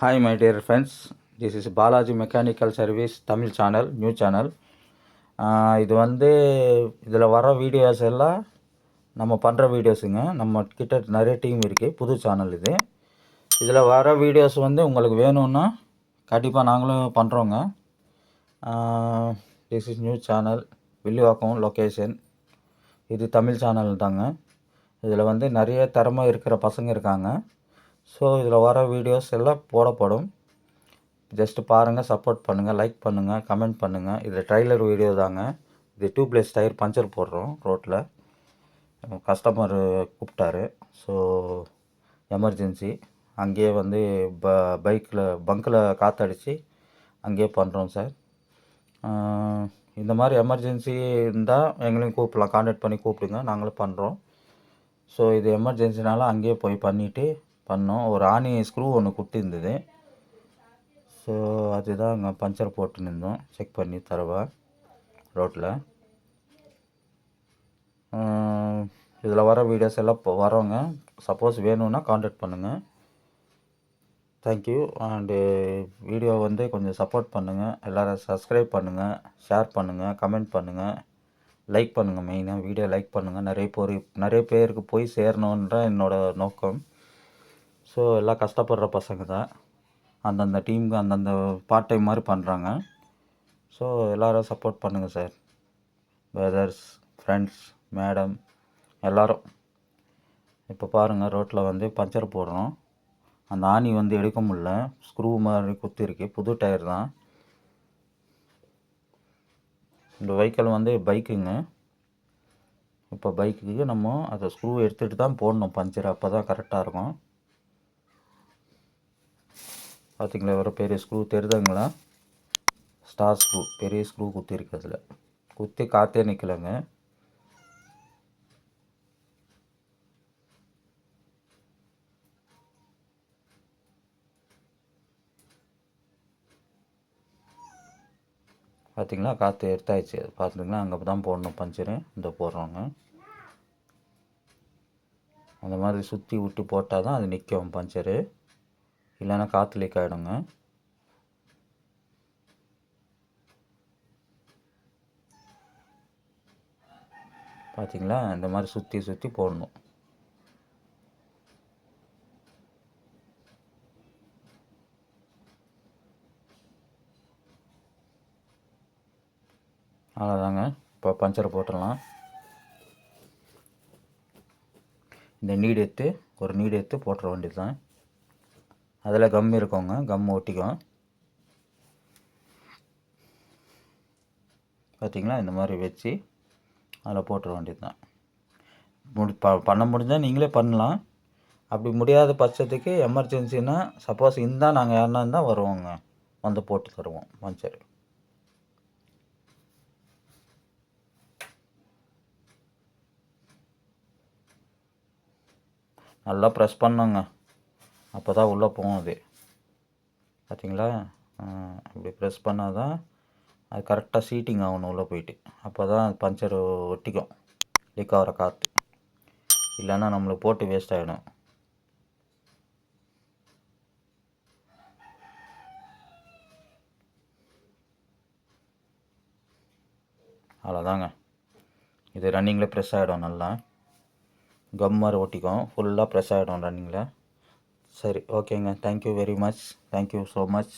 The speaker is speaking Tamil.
Hi my dear friends, this is Balaji Mechanical Service Tamil channel, new channel. இது வந்து இதில் வர வீடியோஸ் எல்லாம் நம்ம பண்ணுற வீடியோஸுங்க. நம்ம கிட்ட நிறைய டீம் இருக்குது, புது சேனல் இது. இதில் வர வீடியோஸ் வந்து உங்களுக்கு வேணும்னா கண்டிப்பாக நாங்களும் பண்ணுறோங்க. This is new channel, Villivakkam location. இது தமிழ் சேனல் தாங்க. இதில் வந்து நிறைய திறமை இருக்கிற பசங்க இருக்காங்க. ஸோ இதில் வர வீடியோஸ் எல்லாம் போடப்படும். ஜஸ்ட்டு பாருங்கள், சப்போர்ட் பண்ணுங்கள், லைக் பண்ணுங்கள், கமெண்ட் பண்ணுங்கள். இது ட்ரைலர் வீடியோ தாங்க. இது டியூப்லெஸ் டயர் பஞ்சர் போடுறோம் ரோட்டில். கஸ்டமர் கூப்பிட்டாரு, ஸோ எமர்ஜென்சி. அங்கேயே வந்து பங்கில் காற்றடிச்சு அங்கேயே பண்ணுறோம் சார். இந்த மாதிரி எமர்ஜென்சி இருந்தால் எங்களையும் கூப்பிடலாம், கான்டாக்ட் பண்ணி கூப்பிடுங்க, நாங்களும் பண்ணுறோம். ஸோ இது எமர்ஜென்சினால அங்கேயே போய் பண்ணிவிட்டு பண்ணோம். ஒரு ஆணி ஸ்க்ரூ ஒன்று குட்டிருந்தது. ஸோ அதுதான் அங்கே பஞ்சர் போட்டு நின்றோம், செக் பண்ணி தரவா ரோட்டில். இதில் வர வீடியோஸ் எல்லாம் இப்போ வரோங்க. சப்போஸ் வேணும்னா கான்டாக்ட் பண்ணுங்கள். தேங்க்யூ. அண்டு வீடியோ வந்து கொஞ்சம் சப்போர்ட் பண்ணுங்கள். எல்லோரும் சப்ஸ்கிரைப் பண்ணுங்கள், ஷேர் பண்ணுங்கள், கமெண்ட் பண்ணுங்கள், லைக் பண்ணுங்கள். மெயினாக வீடியோ லைக் பண்ணுங்கள். நிறைய பேருக்கு போய் சேரணுன்ற என்னோடய நோக்கம். ஸோ எல்லாம் கஷ்டப்படுற பசங்க தான், அந்தந்த டீமுக்கு அந்தந்த பார்ட் டைம் மாதிரி பண்ணுறாங்க. ஸோ எல்லோரும் சப்போர்ட் பண்ணுங்கள் சார். பிரதர்ஸ், ஃப்ரெண்ட்ஸ், மேடம் எல்லோரும். இப்போ பாருங்கள், ரோட்டில் வந்து பஞ்சர் போடுறோம். அந்த ஆணி வந்து எடுக்க முடியல, ஸ்க்ரூ மாதிரி குத்திருக்கு. புது டயர் தான். இந்த வெஹிக்கிள் வந்து பைக்குங்க. இப்போ பைக்குக்கு நம்ம அதை ஸ்க்ரூ எடுத்துகிட்டு தான் போடணும் பஞ்சர், அப்போ தான் கரெக்டாக இருக்கும். பார்த்திங்களா, எவ்வளோ பெரிய ஸ்க்ரூ தெரியுதுங்களா? ஸ்டார் ஸ்க்ரூ, பெரிய ஸ்க்ரூ குத்திருக்கு. அதில் குத்தி காற்றே நிற்கலைங்க. பார்த்திங்களா, காற்று எடுத்தாயிடுச்சு. பார்த்துங்களா, அங்கே தான் போடணும் பஞ்சரு. இந்த போடுறோங்க. அந்த மாதிரி சுற்றி விட்டு போட்டால் தான் அது நிற்கும் பஞ்சரு, இல்லைன்னா காற்று லீக் ஆகிடுங்க. பார்த்திங்களா, இந்த மாதிரி சுற்றி போடணும். அவ்வளோதாங்க. இப்போ பஞ்சரை போட்டுடலாம். இந்த ஒரு நீடு எடுத்து போட்டுற வேண்டியது தான். அதில் கம் இருக்கோங்க, கம் ஒட்டிக்கும். பார்த்திங்களா, இந்த மாதிரி வச்சு அதில் போட்டுற வேண்டியது தான். பண்ண முடிஞ்சால் நீங்களே பண்ணலாம். அப்படி முடியாத பட்சத்துக்கு எமர்ஜென்சின்னா சப்போஸ் இருந்தால் நாங்கள் யாருன்னா இருந்தால் வருவோங்க, வந்து போட்டு தருவோம் பஞ்சர். நல்லா ப்ரெஸ் பண்ணோங்க, அப்போ தான் உள்ளே போகும் அது. பார்த்திங்களா, அப்படி ப்ரெஸ் பண்ணால் தான் அது கரெக்டாக சீட்டிங் ஆகணும் உள்ளே போயிட்டு. அப்போ தான் பஞ்சர் ஒட்டிக்கும், லீக் ஆகிற காற்று. இல்லைன்னா நம்மளுக்கு போட்டு வேஸ்ட் ஆகிடும். அவ்வளோதாங்க. இது ரன்னிங்கில் ப்ரெஸ் ஆகிடும். நல்லா கம் மாதிரி ஒட்டிக்கும், ஃபுல்லாக ப்ரெஸ் ஆகிடும் ரன்னிங்கில். சரி, ஓகேங்க. Thank you very much. Thank you so much.